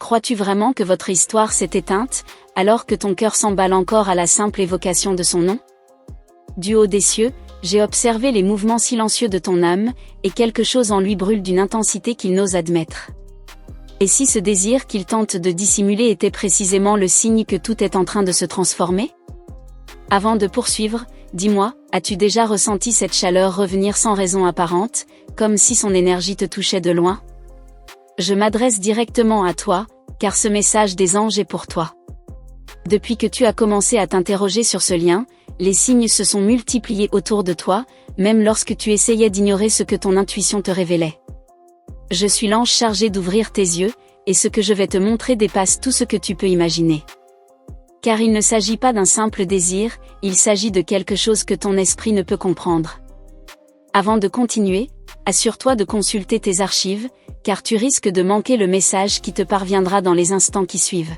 Crois-tu vraiment que votre histoire s'est éteinte, alors que ton cœur s'emballe encore à la simple évocation de son nom? Du haut des cieux, j'ai observé les mouvements silencieux de ton âme, et quelque chose en lui brûle d'une intensité qu'il n'ose admettre. Et si ce désir qu'il tente de dissimuler était précisément le signe que tout est en train de se transformer? Avant de poursuivre, dis-moi, as-tu déjà ressenti cette chaleur revenir sans raison apparente, comme si son énergie te touchait de loin? Je m'adresse directement à toi, car ce message des anges est pour toi. Depuis que tu as commencé à t'interroger sur ce lien, les signes se sont multipliés autour de toi, même lorsque tu essayais d'ignorer ce que ton intuition te révélait. Je suis l'ange chargé d'ouvrir tes yeux, et ce que je vais te montrer dépasse tout ce que tu peux imaginer. Car il ne s'agit pas d'un simple désir, il s'agit de quelque chose que ton esprit ne peut comprendre. Avant de continuer, assure-toi de consulter tes archives, car tu risques de manquer le message qui te parviendra dans les instants qui suivent.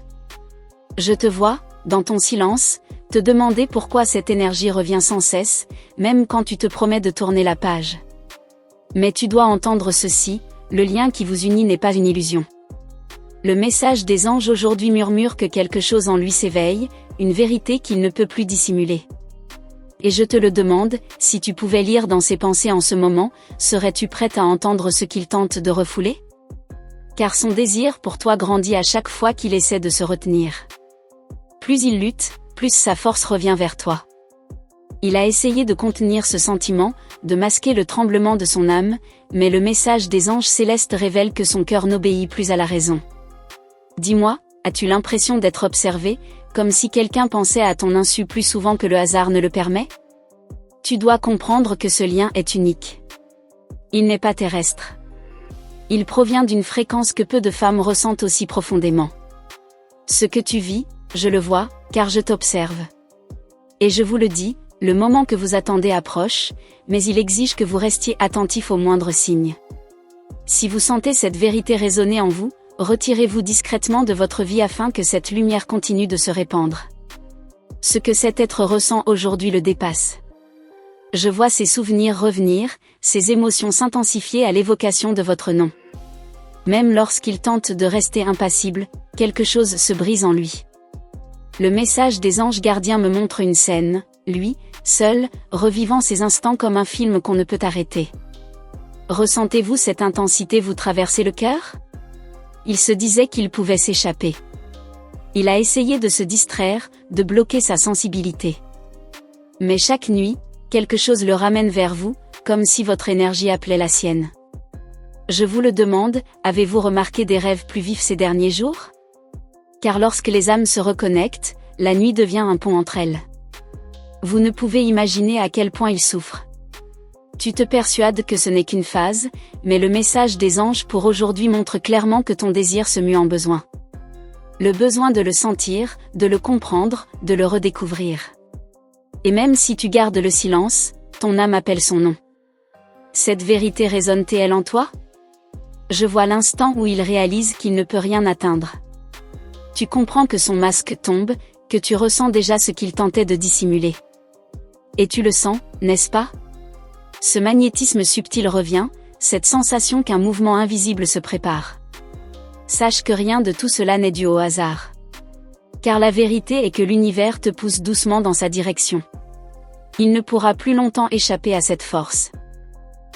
Je te vois, dans ton silence, te demander pourquoi cette énergie revient sans cesse, même quand tu te promets de tourner la page. Mais tu dois entendre ceci, le lien qui vous unit n'est pas une illusion. Le message des anges aujourd'hui murmure que quelque chose en lui s'éveille, une vérité qu'il ne peut plus dissimuler. Et je te le demande, si tu pouvais lire dans ses pensées en ce moment, serais-tu prête à entendre ce qu'il tente de refouler? Car son désir pour toi grandit à chaque fois qu'il essaie de se retenir. Plus il lutte, plus sa force revient vers toi. Il a essayé de contenir ce sentiment, de masquer le tremblement de son âme, mais le message des anges célestes révèle que son cœur n'obéit plus à la raison. Dis-moi, as-tu l'impression d'être observé, comme si quelqu'un pensait à ton insu plus souvent que le hasard ne le permet? Tu dois comprendre que ce lien est unique. Il n'est pas terrestre. Il provient d'une fréquence que peu de femmes ressentent aussi profondément. Ce que tu vis, je le vois, car je t'observe. Et je vous le dis, le moment que vous attendez approche, mais il exige que vous restiez attentif aux moindres signes. Si vous sentez cette vérité résonner en vous, retirez-vous discrètement de votre vie afin que cette lumière continue de se répandre. Ce que cet être ressent aujourd'hui le dépasse. Je vois ses souvenirs revenir, ses émotions s'intensifier à l'évocation de votre nom. Même lorsqu'il tente de rester impassible, quelque chose se brise en lui. Le message des anges gardiens me montre une scène, lui, seul, revivant ces instants comme un film qu'on ne peut arrêter. Ressentez-vous cette intensité vous traverser le cœur? Il se disait qu'il pouvait s'échapper. Il a essayé de se distraire, de bloquer sa sensibilité. Mais chaque nuit, quelque chose le ramène vers vous, comme si votre énergie appelait la sienne. Je vous le demande, avez-vous remarqué des rêves plus vifs ces derniers jours? Car lorsque les âmes se reconnectent, la nuit devient un pont entre elles. Vous ne pouvez imaginer à quel point il souffre. Tu te persuades que ce n'est qu'une phase, mais le message des anges pour aujourd'hui montre clairement que ton désir se mue en besoin. Le besoin de le sentir, de le comprendre, de le redécouvrir. Et même si tu gardes le silence, ton âme appelle son nom. Cette vérité résonne-t-elle en toi? Je vois l'instant où il réalise qu'il ne peut rien atteindre. Tu comprends que son masque tombe, que tu ressens déjà ce qu'il tentait de dissimuler. Et tu le sens, n'est-ce pas? Ce magnétisme subtil revient, cette sensation qu'un mouvement invisible se prépare. Sache que rien de tout cela n'est dû au hasard. Car la vérité est que l'univers te pousse doucement dans sa direction. Il ne pourra plus longtemps échapper à cette force.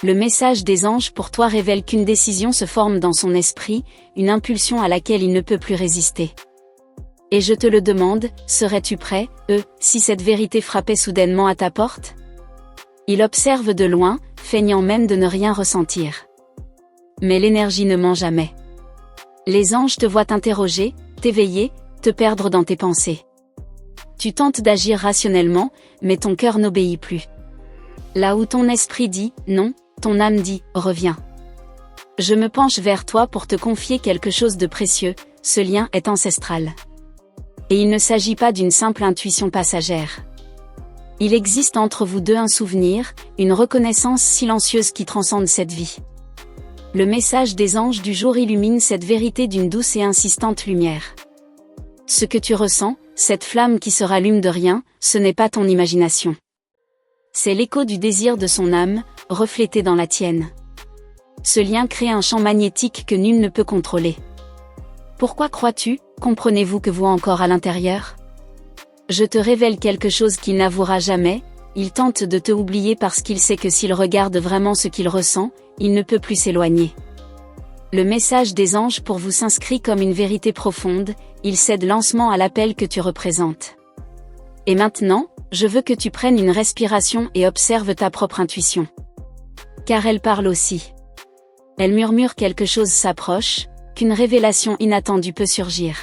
Le message des anges pour toi révèle qu'une décision se forme dans son esprit, une impulsion à laquelle il ne peut plus résister. Et je te le demande, serais-tu prêt, si cette vérité frappait soudainement à ta porte? Il observe de loin, feignant même de ne rien ressentir. Mais l'énergie ne ment jamais. Les anges te voient t'interroger, t'éveiller, te perdre dans tes pensées. Tu tentes d'agir rationnellement, mais ton cœur n'obéit plus. Là où ton esprit dit « non », ton âme dit « reviens ». Je me penche vers toi pour te confier quelque chose de précieux, ce lien est ancestral. Et il ne s'agit pas d'une simple intuition passagère. Il existe entre vous deux un souvenir, une reconnaissance silencieuse qui transcende cette vie. Le message des anges du jour illumine cette vérité d'une douce et insistante lumière. Ce que tu ressens, cette flamme qui se rallume de rien, ce n'est pas ton imagination. C'est l'écho du désir de son âme, reflété dans la tienne. Ce lien crée un champ magnétique que nul ne peut contrôler. Pourquoi crois-tu, comprenez-vous que vous encore à l'intérieur? Je te révèle quelque chose qu'il n'avouera jamais, il tente de te oublier parce qu'il sait que s'il regarde vraiment ce qu'il ressent, il ne peut plus s'éloigner. Le message des anges pour vous s'inscrit comme une vérité profonde, il cède lancement à l'appel que tu représentes. Et maintenant, je veux que tu prennes une respiration et observes ta propre intuition. Car elle parle aussi. Elle murmure quelque chose s'approche, qu'une révélation inattendue peut surgir.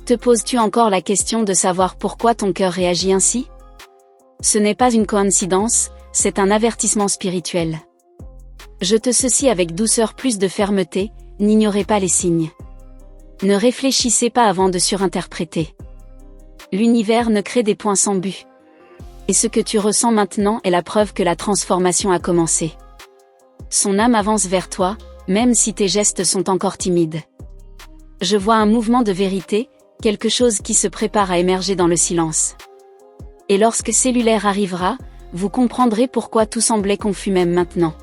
Te poses-tu encore la question de savoir pourquoi ton cœur réagit ainsi? Ce n'est pas une coïncidence, c'est un avertissement spirituel. Je te ceci avec douceur plus de fermeté, n'ignorez pas les signes. Ne réfléchissez pas avant de surinterpréter. L'univers ne crée des points sans but. Et ce que tu ressens maintenant est la preuve que la transformation a commencé. Son âme avance vers toi, même si tes gestes sont encore timides. Je vois un mouvement de vérité, quelque chose qui se prépare à émerger dans le silence. Et lorsque Cellulaire arrivera, vous comprendrez pourquoi tout semblait confus même maintenant.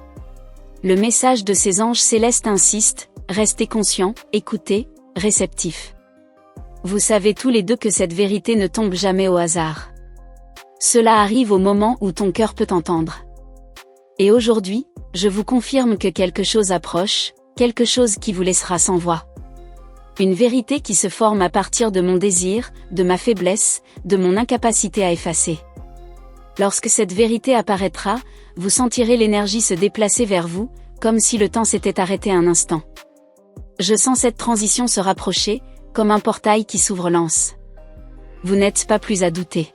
Le message de ces anges célestes insiste, restez conscients, écoutez, réceptifs. Vous savez tous les deux que cette vérité ne tombe jamais au hasard. Cela arrive au moment où ton cœur peut entendre. Et aujourd'hui, je vous confirme que quelque chose approche, quelque chose qui vous laissera sans voix. Une vérité qui se forme à partir de mon désir, de ma faiblesse, de mon incapacité à effacer. Lorsque cette vérité apparaîtra, vous sentirez l'énergie se déplacer vers vous, comme si le temps s'était arrêté un instant. Je sens cette transition se rapprocher, comme un portail qui s'ouvre lance. Vous n'êtes pas plus à douter.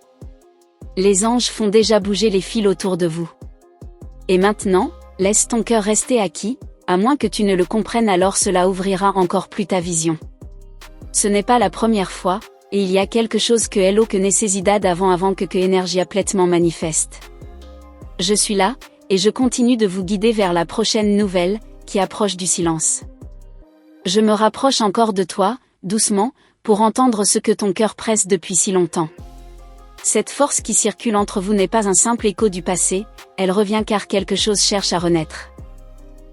Les anges font déjà bouger les fils autour de vous. Et maintenant, laisse ton cœur rester acquis, à moins que tu ne le comprennes, alors cela ouvrira encore plus ta vision. Ce n'est pas la première fois, et il y a quelque chose que Hello que Nécésidad avant que énergie complètement manifeste. Je suis là, et je continue de vous guider vers la prochaine nouvelle, qui approche du silence. Je me rapproche encore de toi, doucement, pour entendre ce que ton cœur presse depuis si longtemps. Cette force qui circule entre vous n'est pas un simple écho du passé, elle revient car quelque chose cherche à renaître.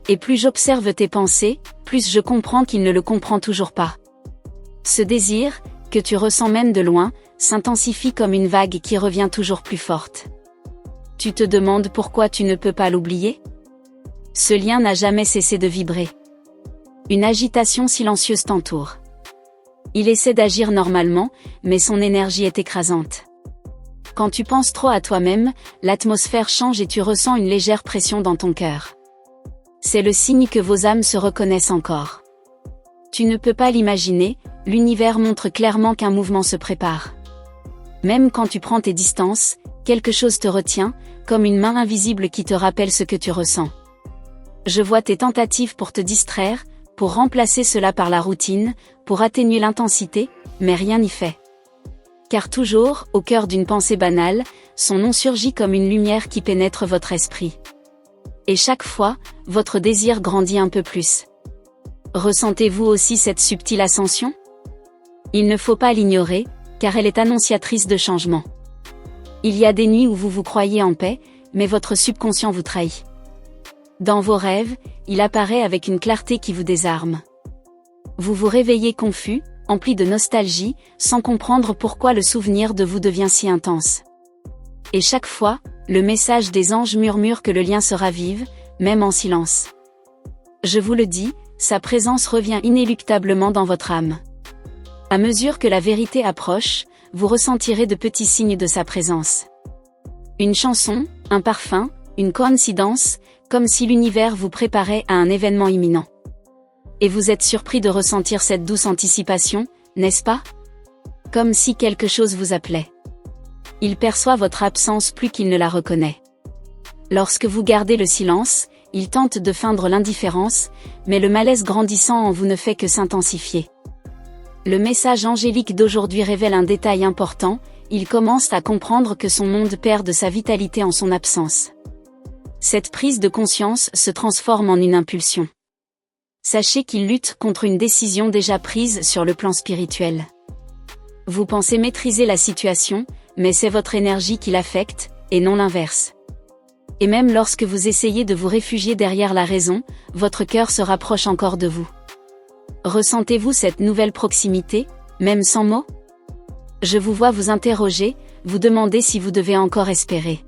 Et plus j'observe tes pensées, plus je comprends qu'il ne le comprend toujours pas. Ce désir, que tu ressens même de loin, s'intensifie comme une vague qui revient toujours plus forte. Tu te demandes pourquoi tu ne peux pas l'oublier? Ce lien n'a jamais cessé de vibrer. Une agitation silencieuse t'entoure. Il essaie d'agir normalement, mais son énergie est écrasante. Quand tu penses trop à toi-même, l'atmosphère change et tu ressens une légère pression dans ton cœur. C'est le signe que vos âmes se reconnaissent encore. Tu ne peux pas l'imaginer, l'univers montre clairement qu'un mouvement se prépare. Même quand tu prends tes distances, quelque chose te retient, comme une main invisible qui te rappelle ce que tu ressens. Je vois tes tentatives pour te distraire, pour remplacer cela par la routine, pour atténuer l'intensité, mais rien n'y fait. Car toujours, au cœur d'une pensée banale, son nom surgit comme une lumière qui pénètre votre esprit. Et chaque fois, votre désir grandit un peu plus. Ressentez-vous aussi cette subtile ascension? Il ne faut pas l'ignorer, car elle est annonciatrice de changement. Il y a des nuits où vous vous croyez en paix, mais votre subconscient vous trahit. Dans vos rêves, il apparaît avec une clarté qui vous désarme. Vous vous réveillez confus, empli de nostalgie, sans comprendre pourquoi le souvenir de vous devient si intense. Et chaque fois, le message des anges murmure que le lien se ravive, même en silence. Je vous le dis, sa présence revient inéluctablement dans votre âme. À mesure que la vérité approche, vous ressentirez de petits signes de sa présence. Une chanson, un parfum, une coïncidence, comme si l'univers vous préparait à un événement imminent. Et vous êtes surpris de ressentir cette douce anticipation, n'est-ce pas? Comme si quelque chose vous appelait. Il perçoit votre absence plus qu'il ne la reconnaît. Lorsque vous gardez le silence, il tente de feindre l'indifférence, mais le malaise grandissant en vous ne fait que s'intensifier. Le message angélique d'aujourd'hui révèle un détail important, il commence à comprendre que son monde perd de sa vitalité en son absence. Cette prise de conscience se transforme en une impulsion. Sachez qu'il lutte contre une décision déjà prise sur le plan spirituel. Vous pensez maîtriser la situation, mais c'est votre énergie qui l'affecte, et non l'inverse. Et même lorsque vous essayez de vous réfugier derrière la raison, votre cœur se rapproche encore de vous. Ressentez-vous cette nouvelle proximité, même sans mots? Je vous vois vous interroger, vous demander si vous devez encore espérer.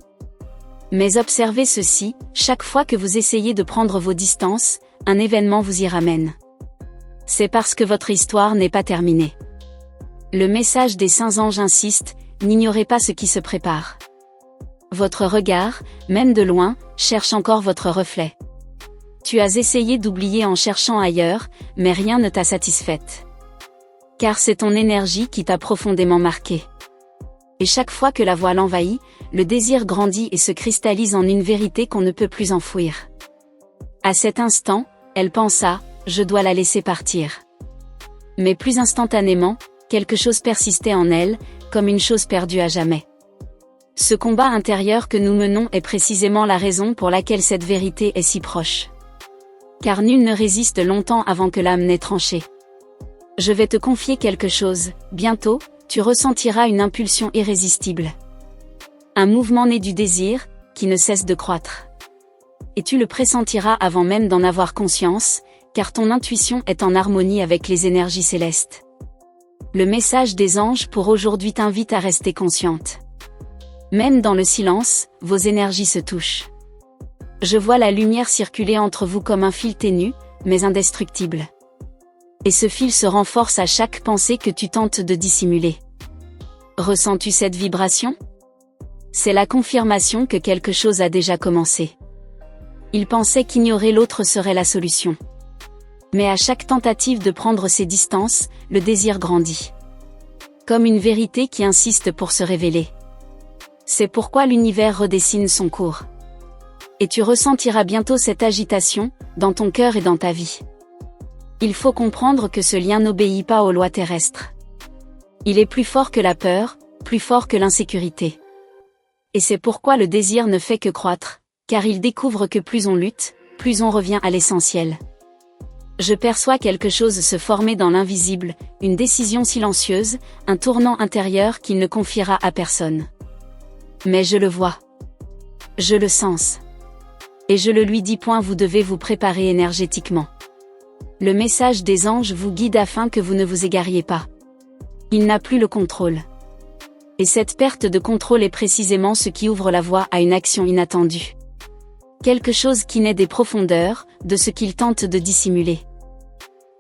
Mais observez ceci, chaque fois que vous essayez de prendre vos distances, un événement vous y ramène. C'est parce que votre histoire n'est pas terminée. Le message des saints anges insiste, n'ignorez pas ce qui se prépare. Votre regard, même de loin, cherche encore votre reflet. Tu as essayé d'oublier en cherchant ailleurs, mais rien ne t'a satisfaite. Car c'est ton énergie qui t'a profondément marqué. Et chaque fois que la voile envahit, le désir grandit et se cristallise en une vérité qu'on ne peut plus enfouir. À cet instant, elle pensa, je dois la laisser partir. Mais plus instantanément, quelque chose persistait en elle, comme une chose perdue à jamais. Ce combat intérieur que nous menons est précisément la raison pour laquelle cette vérité est si proche. Car nul ne résiste longtemps avant que l'âme n'ait tranché. Je vais te confier quelque chose, bientôt, tu ressentiras une impulsion irrésistible. Un mouvement né du désir, qui ne cesse de croître. Et tu le pressentiras avant même d'en avoir conscience, car ton intuition est en harmonie avec les énergies célestes. Le message des anges pour aujourd'hui t'invite à rester consciente. Même dans le silence, vos énergies se touchent. Je vois la lumière circuler entre vous comme un fil ténu, mais indestructible. Et ce fil se renforce à chaque pensée que tu tentes de dissimuler. Ressens-tu cette vibration? C'est la confirmation que quelque chose a déjà commencé. Il pensait qu'ignorer l'autre serait la solution. Mais à chaque tentative de prendre ses distances, le désir grandit. Comme une vérité qui insiste pour se révéler. C'est pourquoi l'univers redessine son cours. Et tu ressentiras bientôt cette agitation, dans ton cœur et dans ta vie. Il faut comprendre que ce lien n'obéit pas aux lois terrestres. Il est plus fort que la peur, plus fort que l'insécurité. Et c'est pourquoi le désir ne fait que croître, car il découvre que plus on lutte, plus on revient à l'essentiel. Je perçois quelque chose se former dans l'invisible, une décision silencieuse, un tournant intérieur qu'il ne confiera à personne. Mais je le vois. Je le sens. Et je le lui dis. Vous devez vous préparer énergétiquement. Le message des anges vous guide afin que vous ne vous égariez pas. Il n'a plus le contrôle. Et cette perte de contrôle est précisément ce qui ouvre la voie à une action inattendue. Quelque chose qui naît des profondeurs, de ce qu'il tente de dissimuler.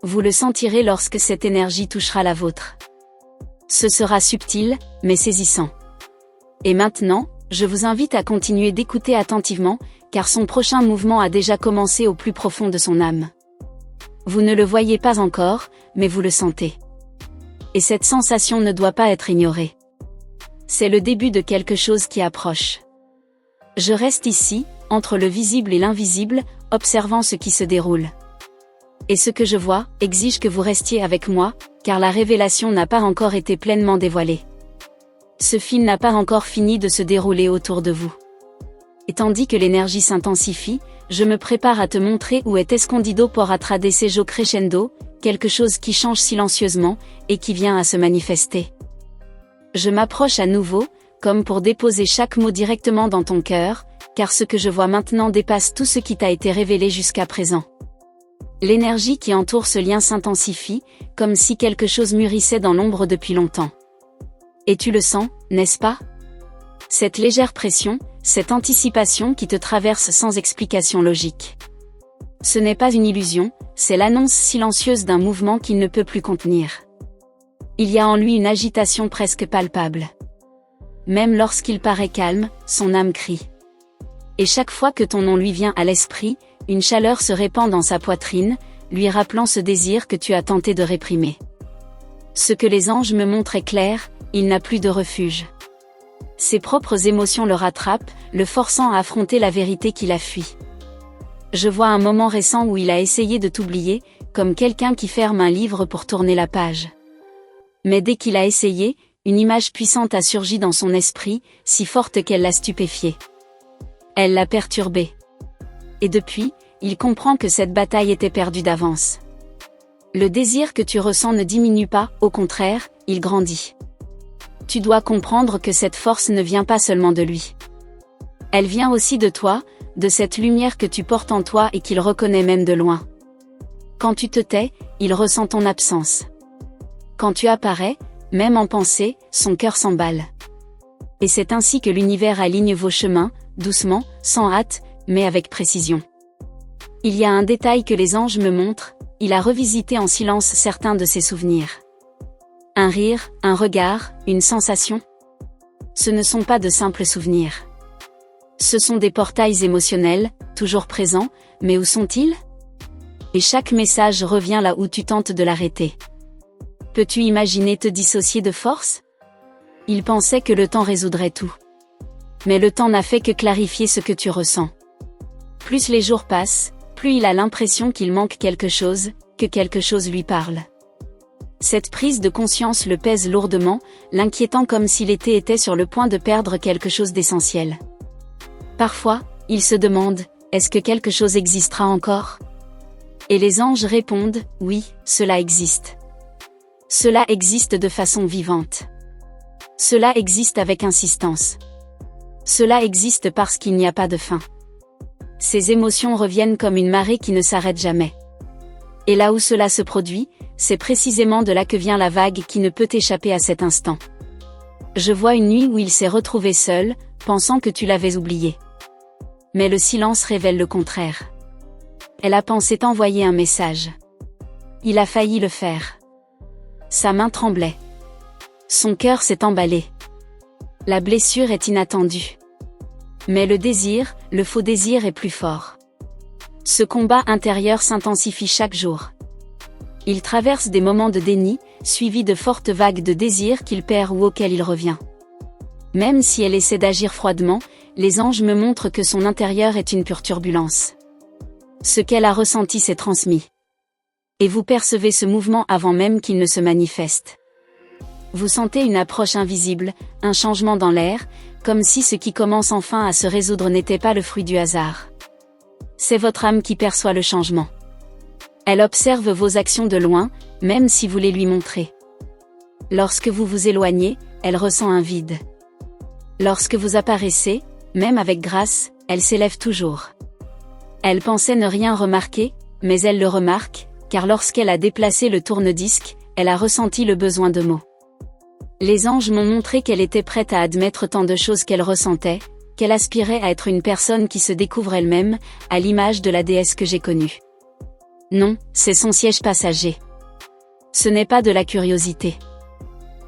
Vous le sentirez lorsque cette énergie touchera la vôtre. Ce sera subtil, mais saisissant. Et maintenant, je vous invite à continuer d'écouter attentivement, car son prochain mouvement a déjà commencé au plus profond de son âme. Vous ne le voyez pas encore, mais vous le sentez. Et cette sensation ne doit pas être ignorée. C'est le début de quelque chose qui approche. Je reste ici, entre le visible et l'invisible, observant ce qui se déroule. Et ce que je vois, exige que vous restiez avec moi, car la révélation n'a pas encore été pleinement dévoilée. Ce film n'a pas encore fini de se dérouler autour de vous. Et tandis que l'énergie s'intensifie, je me prépare à te montrer où est escondido por atrás de ese yo crescendo, quelque chose qui change silencieusement, et qui vient à se manifester. Je m'approche à nouveau, comme pour déposer chaque mot directement dans ton cœur, car ce que je vois maintenant dépasse tout ce qui t'a été révélé jusqu'à présent. L'énergie qui entoure ce lien s'intensifie, comme si quelque chose mûrissait dans l'ombre depuis longtemps. Et tu le sens, n'est-ce pas? Cette légère pression, cette anticipation qui te traverse sans explication logique. Ce n'est pas une illusion, c'est l'annonce silencieuse d'un mouvement qu'il ne peut plus contenir. Il y a en lui une agitation presque palpable. Même lorsqu'il paraît calme, son âme crie. Et chaque fois que ton nom lui vient à l'esprit, une chaleur se répand dans sa poitrine, lui rappelant ce désir que tu as tenté de réprimer. Ce que les anges me montrent est clair, il n'a plus de refuge. Ses propres émotions le rattrapent, le forçant à affronter la vérité qui la fuit. Je vois un moment récent où il a essayé de t'oublier, comme quelqu'un qui ferme un livre pour tourner la page. Mais dès qu'il a essayé, une image puissante a surgi dans son esprit, si forte qu'elle l'a stupéfié. Elle l'a perturbé. Et depuis, il comprend que cette bataille était perdue d'avance. Le désir que tu ressens ne diminue pas, au contraire, il grandit. Tu dois comprendre que cette force ne vient pas seulement de lui. Elle vient aussi de toi, de cette lumière que tu portes en toi et qu'il reconnaît même de loin. Quand tu te tais, il ressent ton absence. Quand tu apparais, même en pensée, son cœur s'emballe. Et c'est ainsi que l'univers aligne vos chemins, doucement, sans hâte, mais avec précision. Il y a un détail que les anges me montrent, il a revisité en silence certains de ses souvenirs. Un rire, un regard, une sensation. Ce ne sont pas de simples souvenirs. Ce sont des portails émotionnels, toujours présents, mais où sont-ils ? Et chaque message revient là où tu tentes de l'arrêter. Peux-tu imaginer te dissocier de force ? Il pensait que le temps résoudrait tout. Mais le temps n'a fait que clarifier ce que tu ressens. Plus les jours passent, plus il a l'impression qu'il manque quelque chose, que quelque chose lui parle. Cette prise de conscience le pèse lourdement, l'inquiétant comme s'il était sur le point de perdre quelque chose d'essentiel. Parfois, il se demande, est-ce que quelque chose existera encore ? Et les anges répondent, oui, cela existe. Cela existe de façon vivante. Cela existe avec insistance. Cela existe parce qu'il n'y a pas de fin. Ces émotions reviennent comme une marée qui ne s'arrête jamais. Et là où cela se produit, c'est précisément de là que vient la vague qui ne peut échapper à cet instant. Je vois une nuit où il s'est retrouvé seul, pensant que tu l'avais oublié. Mais le silence révèle le contraire. Elle a pensé t'envoyer un message. Il a failli le faire. Sa main tremblait. Son cœur s'est emballé. La blessure est inattendue. Mais le désir, le faux désir est plus fort. Ce combat intérieur s'intensifie chaque jour. Il traverse des moments de déni, suivis de fortes vagues de désir qu'il perd ou auxquelles il revient. Même si elle essaie d'agir froidement, les anges me montrent que son intérieur est une pure turbulence. Ce qu'elle a ressenti s'est transmis. Et vous percevez ce mouvement avant même qu'il ne se manifeste. Vous sentez une approche invisible, un changement dans l'air, comme si ce qui commence enfin à se résoudre n'était pas le fruit du hasard. C'est votre âme qui perçoit le changement. Elle observe vos actions de loin, même si vous les lui montrez. Lorsque vous vous éloignez, elle ressent un vide. Lorsque vous apparaissez, même avec grâce, elle s'élève toujours. Elle pensait ne rien remarquer, mais elle le remarque, car lorsqu'elle a déplacé le tourne-disque, elle a ressenti le besoin de mots. Les anges m'ont montré qu'elle était prête à admettre tant de choses qu'elle ressentait, qu'elle aspirait à être une personne qui se découvre elle-même, à l'image de la déesse que j'ai connue. Non, c'est son siège passager. Ce n'est pas de la curiosité.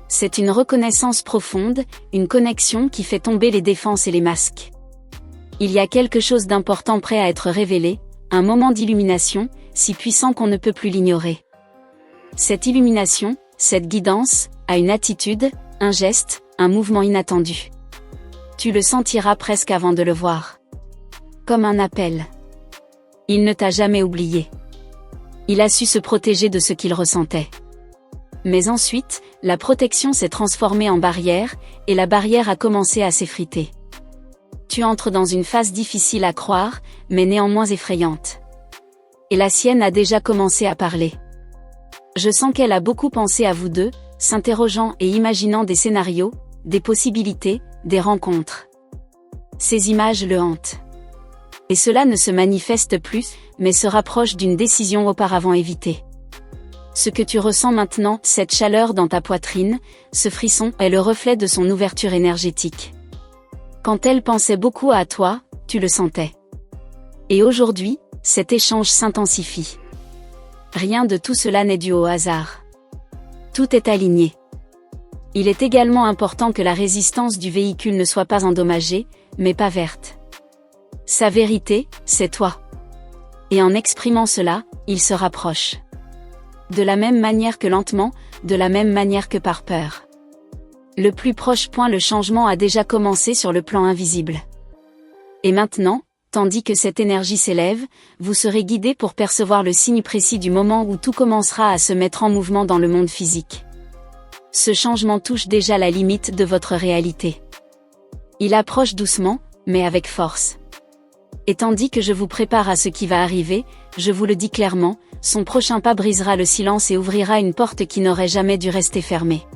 C'est une reconnaissance profonde, une connexion qui fait tomber les défenses et les masques. Il y a quelque chose d'important prêt à être révélé, un moment d'illumination, si puissant qu'on ne peut plus l'ignorer. Cette illumination, cette guidance, a une attitude, un geste, un mouvement inattendu. Tu le sentiras presque avant de le voir. Comme un appel. Il ne t'a jamais oublié. Il a su se protéger de ce qu'il ressentait. Mais ensuite, la protection s'est transformée en barrière, et la barrière a commencé à s'effriter. Tu entres dans une phase difficile à croire, mais néanmoins effrayante. Et la sienne a déjà commencé à parler. Je sens qu'elle a beaucoup pensé à vous deux, s'interrogeant et imaginant des scénarios, des possibilités, des rencontres. Ces images le hantent. Et cela ne se manifeste plus, mais se rapproche d'une décision auparavant évitée. Ce que tu ressens maintenant, cette chaleur dans ta poitrine, ce frisson, est le reflet de son ouverture énergétique. Quand elle pensait beaucoup à toi, tu le sentais. Et aujourd'hui, cet échange s'intensifie. Rien de tout cela n'est dû au hasard. Tout est aligné. Il est également important que la résistance du véhicule ne soit pas endommagée, mais pas verte. Sa vérité, c'est toi. Et en exprimant cela, il se rapproche. De la même manière que lentement, de la même manière que par peur. Le plus proche point, le changement a déjà commencé sur le plan invisible. Et maintenant, tandis que cette énergie s'élève, vous serez guidé pour percevoir le signe précis du moment où tout commencera à se mettre en mouvement dans le monde physique. Ce changement touche déjà la limite de votre réalité. Il approche doucement, mais avec force. Et tandis que je vous prépare à ce qui va arriver, je vous le dis clairement, son prochain pas brisera le silence et ouvrira une porte qui n'aurait jamais dû rester fermée.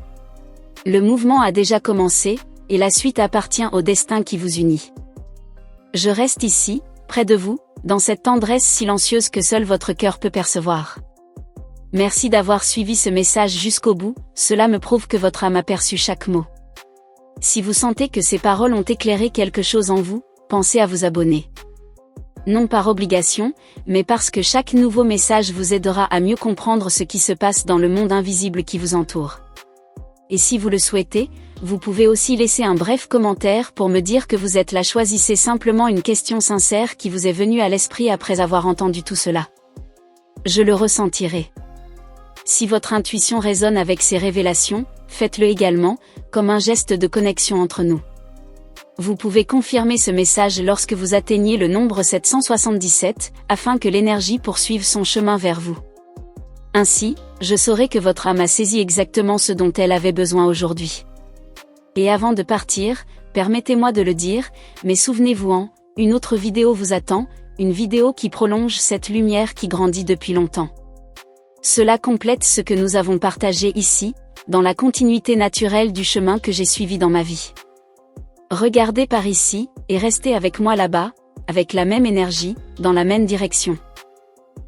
Le mouvement a déjà commencé, et la suite appartient au destin qui vous unit. Je reste ici, près de vous, dans cette tendresse silencieuse que seul votre cœur peut percevoir. Merci d'avoir suivi ce message jusqu'au bout, cela me prouve que votre âme a perçu chaque mot. Si vous sentez que ces paroles ont éclairé quelque chose en vous, pensez à vous abonner. Non par obligation, mais parce que chaque nouveau message vous aidera à mieux comprendre ce qui se passe dans le monde invisible qui vous entoure. Et si vous le souhaitez, vous pouvez aussi laisser un bref commentaire pour me dire que vous êtes là. Choisissez simplement une question sincère qui vous est venue à l'esprit après avoir entendu tout cela. Je le ressentirai. Si votre intuition résonne avec ces révélations, faites-le également, comme un geste de connexion entre nous. Vous pouvez confirmer ce message lorsque vous atteignez le nombre 777, afin que l'énergie poursuive son chemin vers vous. Ainsi, je saurai que votre âme a saisi exactement ce dont elle avait besoin aujourd'hui. Et avant de partir, permettez-moi de le dire, mais souvenez-vous une autre vidéo vous attend, une vidéo qui prolonge cette lumière qui grandit depuis longtemps. Cela complète ce que nous avons partagé ici, dans la continuité naturelle du chemin que j'ai suivi dans ma vie. Regardez par ici, et restez avec moi là-bas, avec la même énergie, dans la même direction.